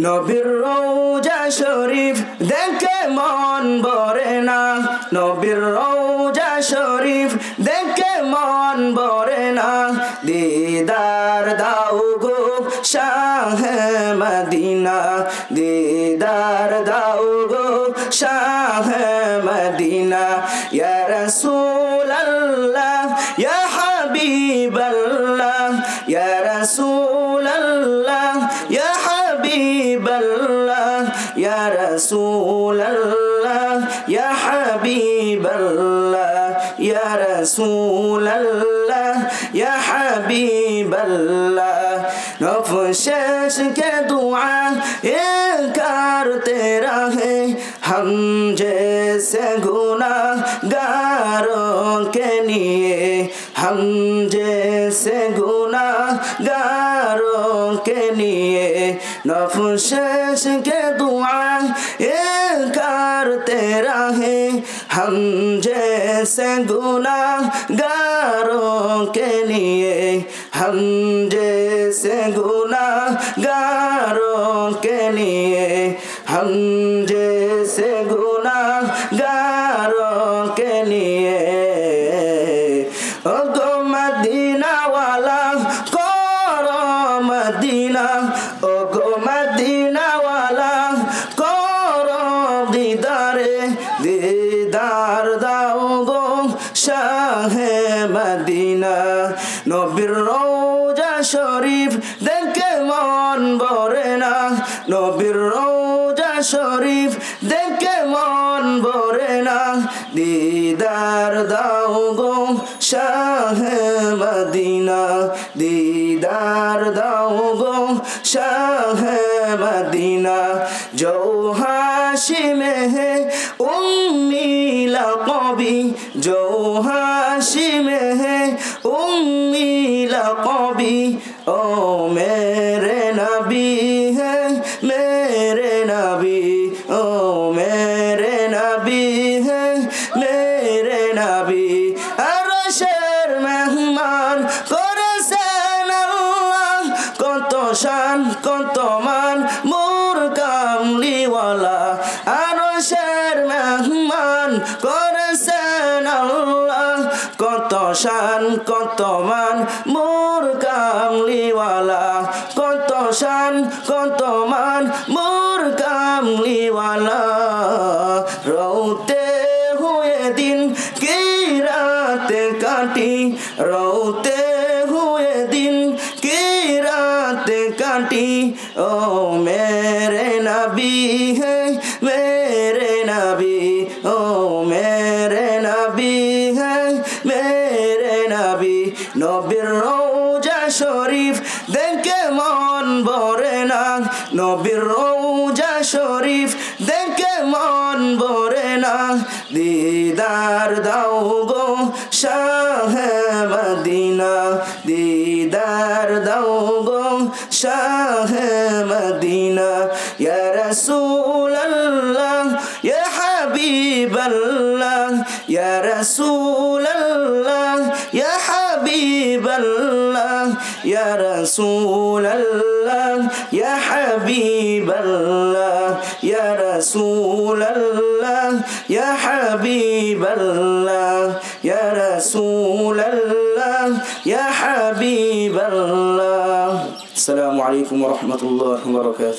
নবীর রওজা শরীফ দেখে মন ভরে না, নবীর রওজা শরীফ দেখে মন ভরে না। দিদার দাও গো শাহে মদিনা, দিদার দাও গো শাহে মদিনা। ইয়া রাসূলুল্লাহ ইয়া হাবিবাল্লাহ, ইয়া রাসূলুল্লাহ ইয়া হাবিবাল্লাহ, ইয়া রাসূলুল্লাহ ইয়া হাবিবাল্লাহ, ইয়া রাসূলুল্লাহ ইয়া হাবিবাল্লাহ। नफ़्स के दुआ ये करते रहे हम जैसे गुनाहगारों के लिए, हम जैसे गुनाहगारों के लिए। नफ़्स के दुआ ये करते रहे हम जैसे गुनाहगारों के लिए, हम जैसे गुनाहगारों के लिए, हम जैसे गुनाहगारों के लिए। ओ गो मदीना वाला करो मदीना, ओ गो मदीना वाला करो दीदारे, दीदार दाओ गो शाहे मदीना। नबीर রওজা শরীফ দেখে মন ভরে না, নবীর রওজা শরীফ দেখে মন ভরে না। দিদার দাও গো শাহে মদিনা, দিদার দাও গো শাহে মদিনা। जो हाशिम है उम्मी लक़बी, जो हाशिम है उम्मी लक़बी। ओ मेरे नबी है मेरे नबी, ओ मेरे नबी है मेरे नबी। अरशेर मेहमान করেছেন আল্লাহ, কত শান কত মান মোর কামলিওয়ালা। আরশের মেহমান করেছেন আল্লাহ, কত শান কত মান মোর কামলিওয়ালা, কত শান কত মান মোর কামলিওয়ালা। রওতে হুয়ে দিন কি রাত কাটি, রওতে হুয়ে দিন কি রাত काटी। ओ मेरे नबी है मेरे नबी, ओ मेरे नबी है मेरे नबी। नबीर রওজা শরীফ দেখে মন ভরে না, নবীর রওজা শরীফ দেখে মন ভরে না। দিদার দাও গো শাহে মদিনা, দিদার দাও গো শাহে মদিনা। ইয়া রাসূলুল্লাহ ইয়া হাবিবাল্লাহ, ইয়া রাসূলুল্লাহ ইয়া হাবিবাল্লাহ, ইয়া রাসূলুল্লাহ ইয়া হাবিবাল্লাহ, ইয়া রাসূলুল্লাহ ইয়া হাবিবাল্লাহ, ইয়া রাসূলুল্লাহ ইয়া হাবিবাল্লাহ। আসসালামু আলাইকুম ওয়া রাহমাতুল্লাহি ওয়া বারাকাতুহু।